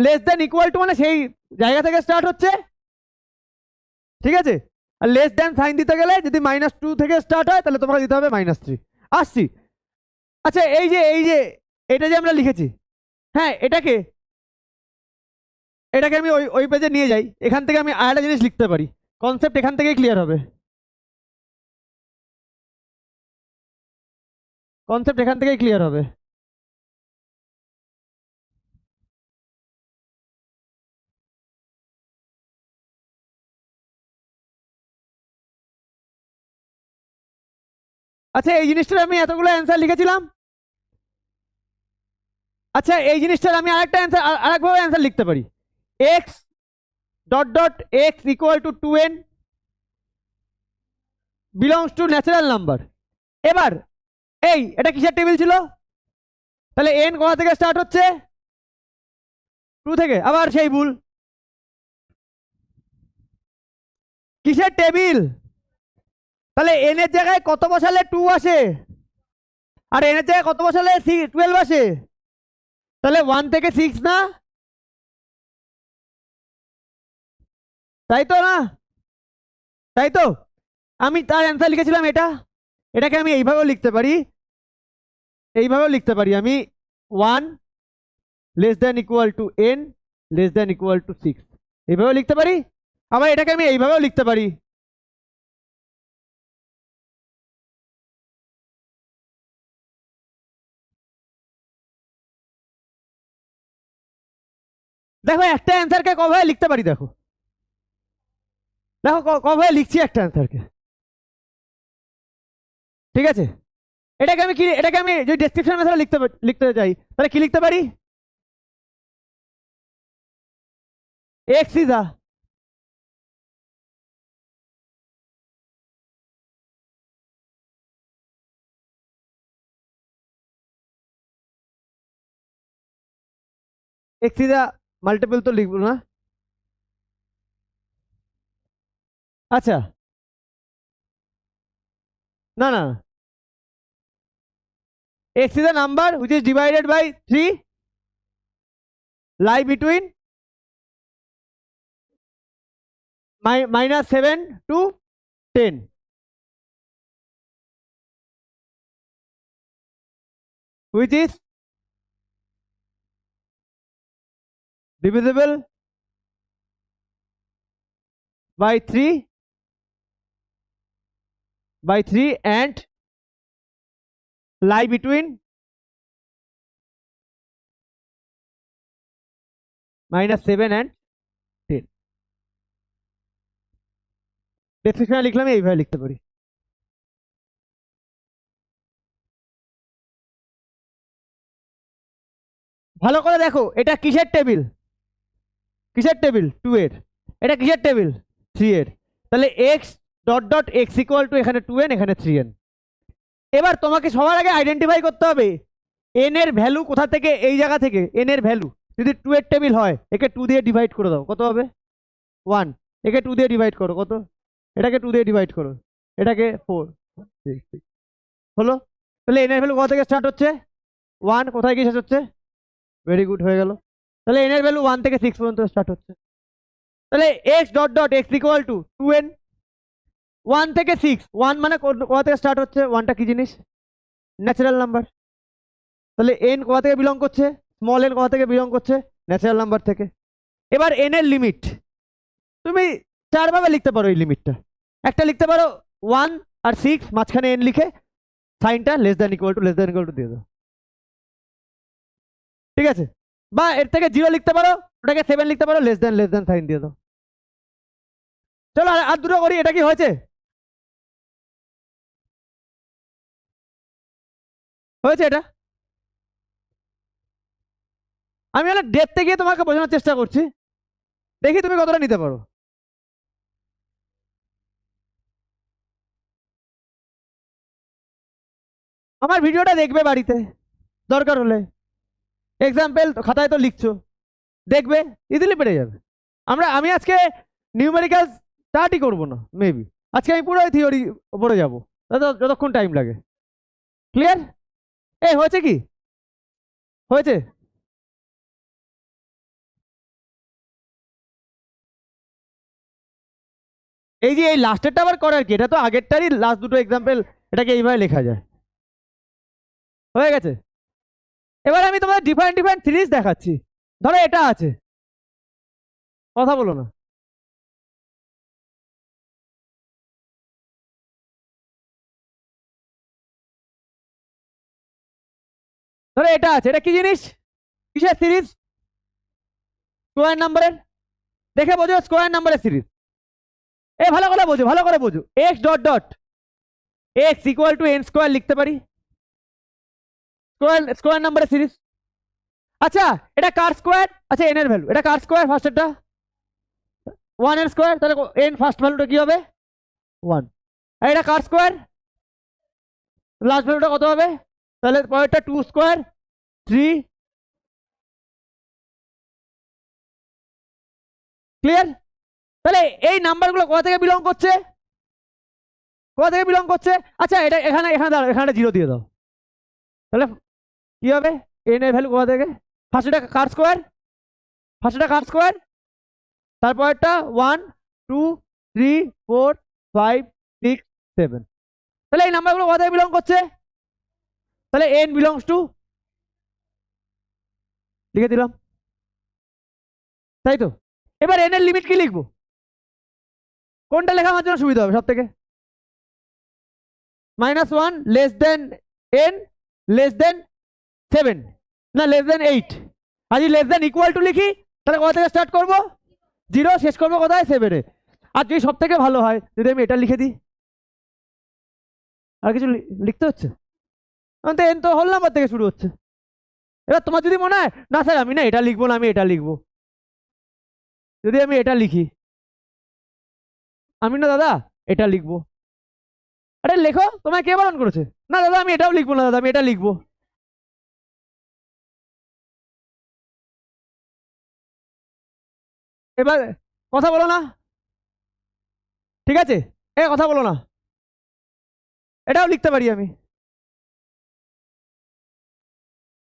লেস দেন ইকুয়াল টু মানে সেই জায়গা থেকে স্টার্ট হচ্ছে, ঠিক আছে? আর লেস দেন সাইন দিতে গেলে যদি -2 থেকে স্টার্ট হয়, তাহলে তোমাকে দিতে হবে -3। আসছি। আচ্ছা, এই যে এটা যে আমরা লিখেছি, হ্যাঁ, এটাকে আমি ওই পেজে নিয়ে যাই। এখান থেকে আমি আরেকটা জিনিস লিখতে পারি, কনসেপ্ট এখান থেকে ক্লিয়ার হবে। কনসেপ্ট এখান থেকে ক্লিয়ার হবে। আচ্ছা, এই জিনিসটার আমি এতগুলো অ্যান্সার লিখেছিলাম। আচ্ছা, এই জিনিসটার আমি আরেকটা অ্যান্সার, আরেকভাবে অ্যান্সার লিখতে পারি। x dot dot x equal to 2n belongs to natural number. এবার এটা কিসের টেবিল ছিল? তাহলে n কোথা থেকে স্টার্ট হচ্ছে? 2 থেকে। আবার সেই ভুল, কিসের টেবিল? তাহলে n এর জায়গায় কত বসালে 2 আসে, আর n এর জায়গায় কত বসালে 12 আসে? তাহলে 1 থেকে 6 না, তাই তো? না, তাই তো? আমি তার অ্যান্সার লিখেছিলাম এটা। এটাকে আমি এইভাবেও লিখতে পারি, আমি 1 less than equal two n less than equal two 6, এইভাবেও লিখতে পারি। আবার এটাকে আমি এইভাবেও লিখতে পারি। দেখো একটা অ্যান্সারকে কভাবে লিখতে পারি, দেখো দেখো কভাবে লিখছি একটা অ্যান্সারকে, ঠিক আছে? এটাকে আমি যদি ডেসক্রিপশন মেথডে লিখতে চাই, তাহলে কি লিখতে পারি? x is a, মাল্টিপল তো লিখবো না। আচ্ছা, না না, x is a number which is divided by 3, lie between -7 to 10, which is divisible by 3 and lie between -7 and 10। ডেসক্রিপশনে লিখলাম, এইভাবে লিখতে পারি। ভালো করে দেখো, এটা কিসের টেবিল? 2 এর। এটা কিসের টেবিল? 3 এর। তাহলে x dot dot x equal to এখানে 2n, এখানে 3n। এবার তোমাকে সবার আগে আইডেন্টিফাই করতে হবে n এর ভ্যালু কোথা থেকে, এই জায়গা থেকে n এর ভ্যালু যদি 2 এর টেবিল হয়, একে 2 দিয়ে ডিভাইড করে দাও, কত হবে? 1। একে 2 দিয়ে ডিভাইড করো, কত? এটাকে 2 দিয়ে ডিভাইড করো, এটাকে 4। হলো? তাহলে n এর ভ্যালু কোথা থেকে স্টার্ট হচ্ছে? 1, কোথায় গিয়ে শেষ হচ্ছে? ভেরি গুড, হয়ে গেল। তাহলে n এর ভ্যালু 1 থেকে 6 পর্যন্ত স্টার্ট হচ্ছে। তাহলে x dot dot x equal to 2n। 1 থেকে 6, 1 মানে কোথা থেকে স্টার্ট হচ্ছে? 1টা কি জিনিস? Natural number. তাহলে এন কোথা থেকে বিলং করছে? স্মল এন কোথা থেকে বিলং করছে? ন্যাচারাল নাম্বার থেকে। এবার এন এর লিমিট তুমি চারভাবে লিখতে পারো। এই লিমিটটা একটা লিখতে পারো 1 আর 6, মাঝখানে এন লিখে সাইনটা লেস দ্যান ইকুয়াল টু দিয়ে দাও, ঠিক আছে? বা এর থেকে 0 লিখতে পারো, ওটাকে 7 লিখতে পারো, লেস দ্যান সাইন দিয়ে দাও। চলো আর দুটো করি। এটা কি হয়েছে? হয়েছে এটা? আমি অনেক ডেপথে গিয়ে তোমাকে বোঝানোর চেষ্টা করছি, দেখি তুমি কতটা নিতে পারো। আমার ভিডিওটা দেখবে বাড়িতে, দরকার হলে এক্সাম্পল খাতায় তো লিখছো, দেখবে ইজিলি পেরে যাবে। আমি আজকে নিউমেরিক্যাল স্টার্টই করবো না মেবি, আজকে আমি পুরো থিওরি উপরে যাবো, যতক্ষণ টাইম লাগে। ক্লিয়ার? এই হয়েছে কি? হয়েছে? এই যে এই লাস্টেরটা আবার করার কি? এটা তো আগেরটারই লাস্ট দুটো এক্সাম্পল, এটাকে এইভাবে লেখা যায়। হয়ে গেছে? এবার আমি তোমাদের ডিফারেন্ট ডিফারেন্ট সিরিজ দেখাচ্ছি। ধরো এটা আছে, কথা বলো না। ধরো এটা আছে, এটা কি জিনিস? কিসের সিরিজ? স্কোয়ার নাম্বারের। দেখে বোঝো, স্কোয়ার নাম্বারের সিরিজ। এ ভালো করে বোঝো, ভালো করে বোঝো। X dot dot x equal to N square লিখতে পারি, স্কোয়ার স্কোয়ার নাম্বারের সিরিজ। আচ্ছা, এটা কার স্কোয়ার? আচ্ছা, এন এর ভ্যালু, এটা কার স্কোয়ার? ফার্স্টেরটা 1 এর স্কোয়ার, তাহলে এন ফার্স্ট ভ্যালুটা কি হবে? 1। আর এটা কার স্কোয়ার? লাস্ট ভ্যালুটা কত হবে? তাহলে পরেরটা 2 স্কোয়ার 3। ক্লিয়ার? তাহলে এই নাম্বারগুলো কোথা থেকে বিলং করছে? কোথা থেকে বিলং করছে? আচ্ছা, এটা এখানে এখানে দাঁড়াও, এখানে 0 দিয়ে দাও, তাহলে কি হবে? এন এর ভ্যালু কোথা থেকে? ফার্স্টটা কার স্কোয়ার? ফার্স্টটা কার স্কোয়ার? তারপরটা 1 2 3 4 5 6 7। তাহলে এই নাম্বারগুলো কোথা থেকে বিলং করছে? তাহলে এন বিলংস টু, লিখে দিলাম, তাই তো? এবার এন এর লিমিট কি লিখবো? কোনটা লেখা আমার জন্য সুবিধা হবে সব থেকে? -1 less than n less than 7, না লেস দেন 8। আর যদি লেস দেন ইকুয়াল টু লিখি, তাহলে কোথা থেকে স্টার্ট করবো? 0, শেষ করবো কোথায়? 7-এ। আর যদি সব থেকে ভালো হয় যদি আমি এটা লিখে দিই, আর কিছু লিখতে হচ্ছে তো এন তো হোল নাম্বার থেকে শুরু হচ্ছে। এবার তোমার যদি মনে হয় না স্যার আমি না এটা লিখবো না, আমি এটা লিখবো, যদি আমি এটা লিখি, আমি না দাদা এটা লিখবো, আরে লেখো, তোমায় কে বারণ করেছে? না দাদা আমি এটাও লিখবো না, দাদা আমি এটা লিখবো। এবার কথা বলো না, ঠিক আছে? এ কথা বলো না, এটাও লিখতে পারি আমি।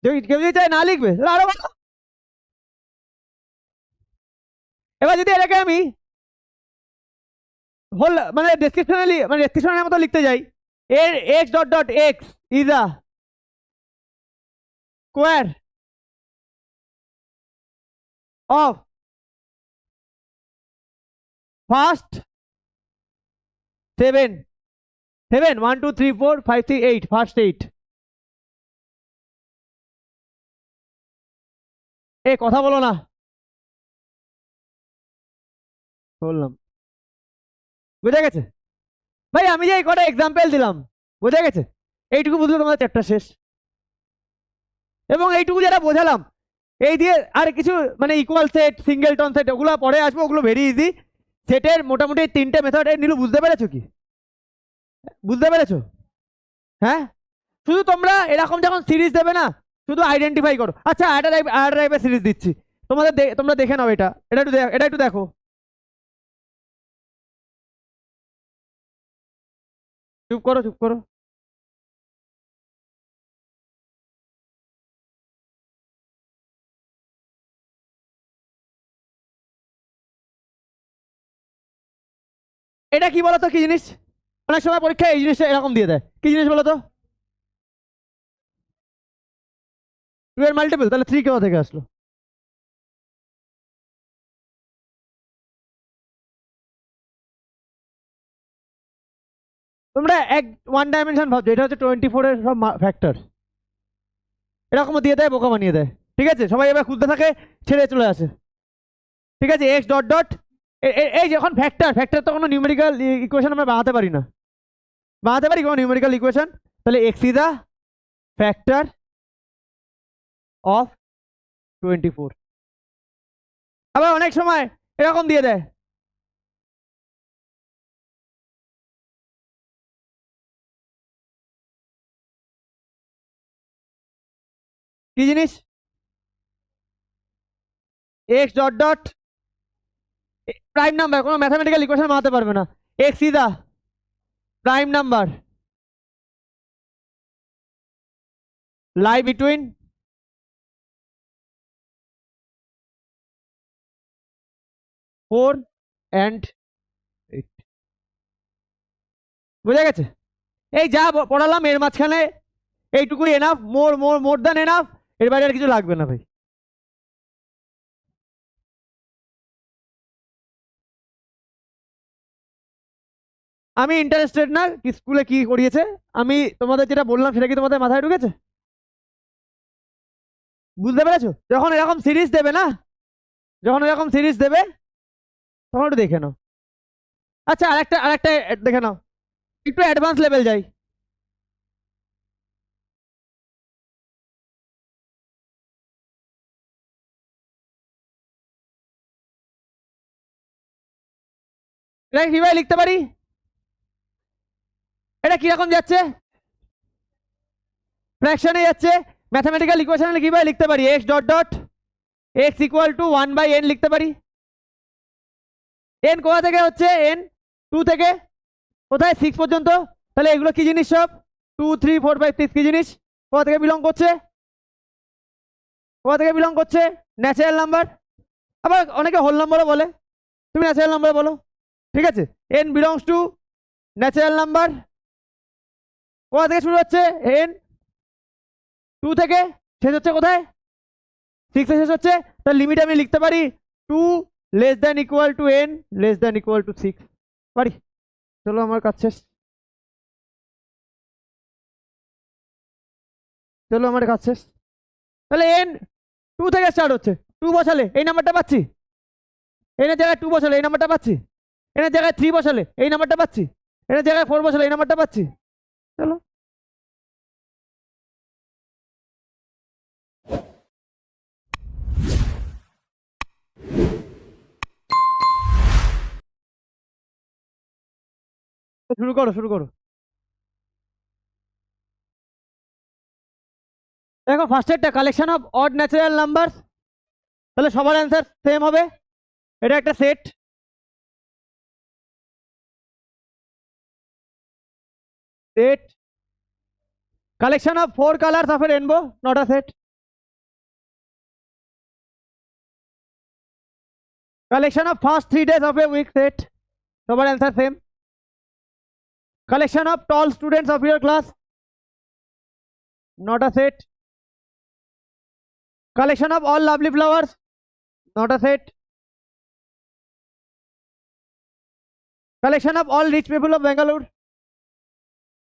যদি কেউ যদি চায় না লিখবে তাহলে আরো ভালো। এবার যদি এটাকে আমি হোল মানে ডেসক্রিপশনের মতো লিখতে যাই, এর x dot dot X is a square of first 7 7 1 2 3 4 5 6 8, first 8। এ কথা বলো না, বললাম। বুঝে গেছে? ভাই আমি যে এই কটা এক্সাম্পল দিলাম, বুঝে গেছে? এইটুকু বুঝলে তোমাদের চ্যাপ্টার শেষ। এবং এইটুকু যেটা বোঝালাম, এই দিয়ে আর কিছু মানে ইকুয়াল সেট, সিঙ্গেলটন সেট, ওগুলো পরে আসবে, ওগুলো ভেরি ইজি। সেটের মোটামুটি 3টে মেথড নীলু বুঝতে পেরেছো কি? বুঝতে পেরেছো? হ্যাঁ, শুধু তোমরা এরকম যখন সিরিজ দেবে না, শুধু আইডেন্টিফাই করো। আচ্ছা, একটা টাইপের সিরিজ দিচ্ছি তোমাদের, তোমরা দেখে নাও। এটা এটা একটু এটা একটু দেখো। চুপ করো, চুপ করো। এটা কি বলতো, কি জিনিস? অনেক সময় পরীক্ষায় এই জিনিসটা এরকম দিয়ে দেয়, কি জিনিস বলতো? 2 এর মাল্টিপল, তাহলে 3 কোথা থেকে আসলো? তোমরা এক ওয়ান ডাইমেনশন ভাবছো, এটা হচ্ছে 24 এর সব ফ্যাক্টর, এরকম দিয়ে দেয়, বোকা বানিয়ে দেয়। ঠিক আছে, সবাই এবার খুলতে থাকে, ছেড়ে চলে আসে। ঠিক আছে, এক্স ডট ডট, এই যখন ফ্যাক্টর, ফ্যাক্টর তো কোনো নিউমেরিক্যাল ইকুয়েশন আমরা বানাতে পারি না, বানাতে পারি কোনো নিউমেরিক্যাল ইকুয়েশন? তাহলে x is the factor of 24। আবার অনেক সময় এরকম দিয়ে দেয়, কি জিনিস? X dot dot prime number, কোনো ম্যাথামেটিক্যাল ইকুয়েশন বানাতে পারবে না। X is the prime number lie between 4 and 8। বুঝা গেছে? এই যা পড়ালাম এর মাঝখানে এইটুকুই এনাফ, মোর মোর মোর দ্যান এনাফ, এর বাইরে আর কিছু লাগবে না ভাই। আমি ইন্টারেস্টেড না কি স্কুলে কি করিয়েছে, আমি তোমাদের যেটা বললাম সেটা কি তোমাদের মাথায় ঢুকেছে? বুঝতে পেরেছো? যখন এরকম সিরিজ দেবে না, যখন এরকম সিরিজ দেবে তখন একটু দেখে নাও। আচ্ছা, আরেকটা আরেকটা দেখে নাও, একটু অ্যাডভান্স লেভেল যাই। এটা কিভাবে লিখতে পারি? এটা কিরকম যাচ্ছে? ফ্র্যাকশনে যাচ্ছে। ম্যাথামেটিক্যাল ইকুয়েশনে কিভাবে লিখতে পারি? X dot dot x equal to 1/n লিখতে পারি। এন কোথা থেকে হচ্ছে? এন 2 থেকে কোথায় 6 পর্যন্ত। তাহলে এগুলো কি জিনিস সব? 2 3 4 5 6 কি জিনিস? কোথা থেকে বিলং করছে? কোথা থেকে বিলং করছে? Natural number. আবার অনেকে হোল নাম্বারও বলে, তুমি ন্যাচারাল নাম্বার বলো। ঠিক আছে, N belongs to natural number. কোথা থেকে শুরু হচ্ছে? এন 2 থেকে, শেষ হচ্ছে কোথায়? 6 এ শেষ হচ্ছে। তার লিমিট আমি লিখতে পারি 2 less than equal to N less than equal to 6। পারি? চলো আমার কাজ শেষ, চলো আমার কাজ শেষ। তাহলে এন 2 থেকে স্টার্ট হচ্ছে, 2 বসালে এই নাম্বারটা পাচ্ছি, এনের জায়গায় 2 বসালে এই নাম্বারটা পাচ্ছি, এনের জায়গায় 3 বসালে এই নাম্বারটা পাচ্ছি, এনের জায়গায় 4 বসালে এই নাম্বারটা পাচ্ছি। চলো, শুরু করো শুরু করো। দেখো ফার্স্ট একটা collection of odd natural number, তাহলে সবার অ্যান্সার সেম হবে। এটা একটা set, set collection of 4 colours of a rainbow, not a set. Collection of first 3 days of a week, set. সবার answer same. Collection of tall students of your class, not a set. Collection of all lovely flowers, not a set. Collection of all rich people of Bangalore,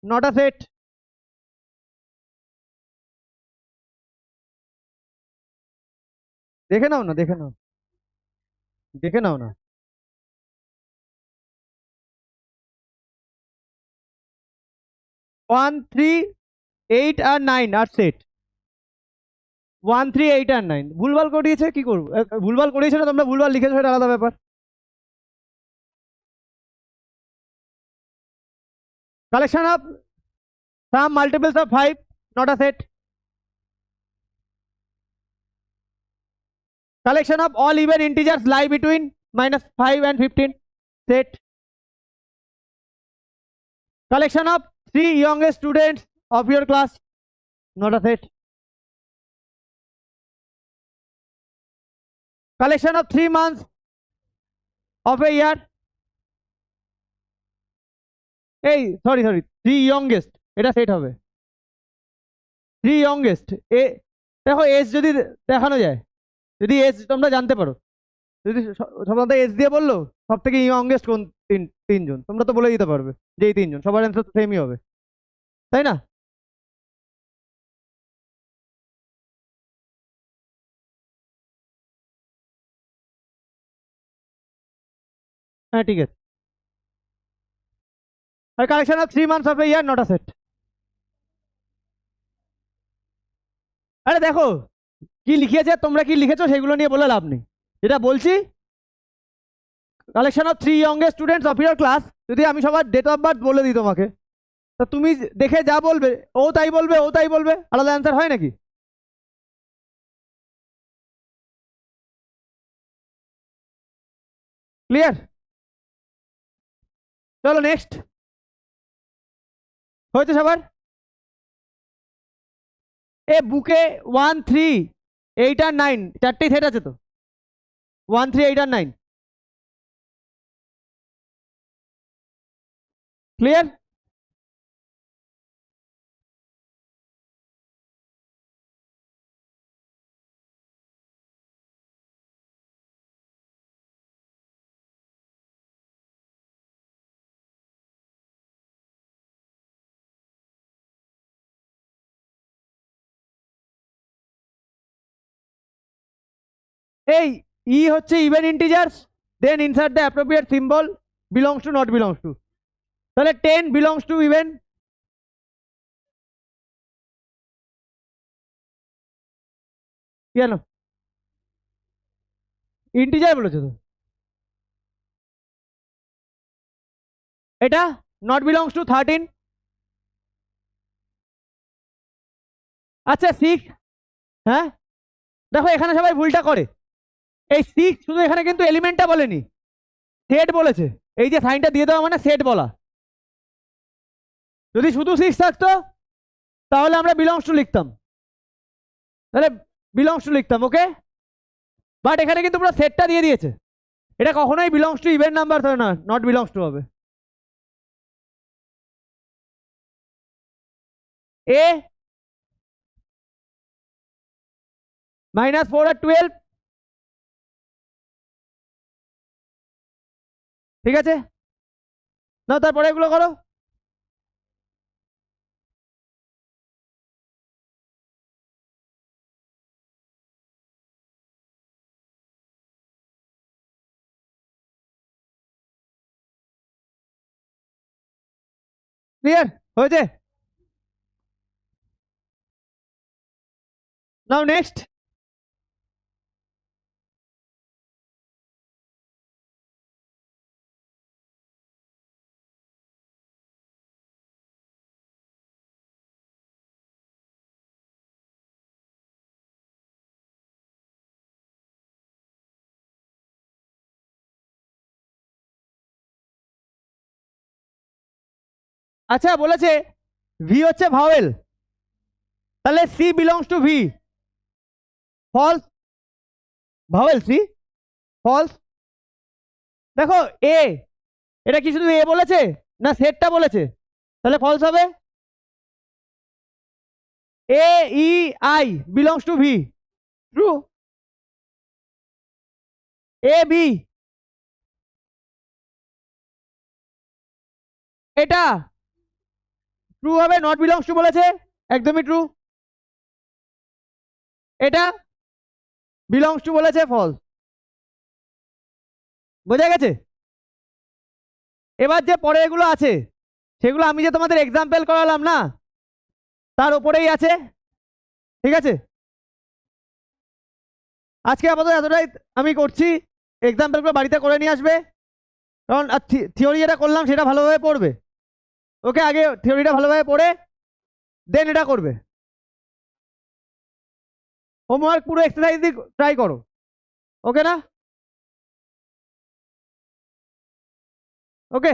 not a set. দেখে নাও না, দেখে নাও, দেখে নাও না। 1 3 8 আর 9 আর set. 1 3 8 আর 9 ভুলভাল করিয়েছে, কি করবো? ভুলভাল করিয়েছে না, তোমরা ভুলভাল লিখেছো, সেটা আলাদা ব্যাপার। Collection of some multiples of 5, not a set. Collection of all even integers lie between -5 and 15, set. Collection of 3 youngest students of your class, not a set. Collection of 3 months of a year, এই sorry sorry, three youngest, এটা set হবে। Three youngest, এ দেখো age যদি দেখানো যায়, যদি age তোমরা জানতে পারো, যদি সাধারণত এজ দিয়ে বললো সব থেকে ইয়ংগেস্ট কোন তিনজন, তোমরা তো বলে দিতে পারবে যে এই তিনজন, সবার অ্যান্সার তো সেমই হবে, তাই না? হ্যাঁ ঠিক আছে। আর collection of 3 months of a year not a set. আরে দেখো কি লিখিয়েছে, তোমরা কি লিখেছো সেগুলো নিয়ে বলে লাভ নেই। যেটা বলছি, collection of 3 youngest students of year class, যদি আমি সবার ডেট অফ বার্থ বলে দিই তোমাকে, তা তুমি দেখে যা বলবে ও তাই বলবে, ও তাই বলবে, আলাদা অ্যান্সার হয় নাকি? ক্লিয়ার? চলো নেক্সট। হয়েছে সবার? এ বুকে 1, 3, 8 আর 9 চারটেই সেট আছে তো? 1, 3, 8 আর 9 ক্লিয়ার? এই ই হচ্ছে even integers, then insert the appropriate symbol, belongs to not belongs to. তাহলে 10 বিলংস টু ইভেন, কেন? ইন্টিজার বলেছে তো। এটা নট বিলংস টু 13। আচ্ছা 6, হ্যাঁ দেখো এখানে সবাই ভুলটা করে, এই 6 শুধু এখানে কিন্তু এলিমেন্টটা বলেনি, সেট বলেছে। এই যে সাইনটা দিয়ে দেওয়া মানে সেট বলা। যদি শুধু 6 থাকতো তাহলে আমরা বিলংস টু লিখতাম, তাহলে বিলংস টু লিখতাম, ওকে। বাট এখানে কিন্তু পুরো সেটটা দিয়ে দিয়েছে, এটা কখনোই বিলংস টু ইভেন নাম্বার ধরে না, নট বিলংস টু হবে। এ -4 আর 12, ঠিক আছে না? তারপরে এগুলো করো। ক্লিয়ার? হয়েছে? Now next. আচ্ছা বলেছে ভি হচ্ছে ভাওয়েল, তাহলে C belongs to V, false. Vowel C, false. দেখো এ, এটা কি শুধু এ বলেছে না সেটটা বলেছে? তাহলে ফলস হবে। A E I belongs to V, true. A B, এটা ট্রু হবে, নট বিলংস টু বলেছে, একদমই ট্রু। এটা বিলংস টু বলেছে, ফলস। বোঝা গেছে? এবার যে পরে এগুলো আছে সেগুলো আমি যে তোমাদের এক্সাম্পল করালাম না, তার উপরেই আছে, ঠিক আছে? আজকে আপাতত এতটাই আমি করছি, এক্সাম্পলগুলো বাড়িতে করে নিয়ে আসবে, কারণ থিওরি যেটা করলাম সেটা ভালোভাবে পড়বে, ওকে। আগে থিওরিটা ভালোভাবে পড়ে দেন এটা করবে। হোমওয়ার্ক পুরো এক্সারসাইজ দিয়ে ট্রাই করো, ওকে না? ওকে।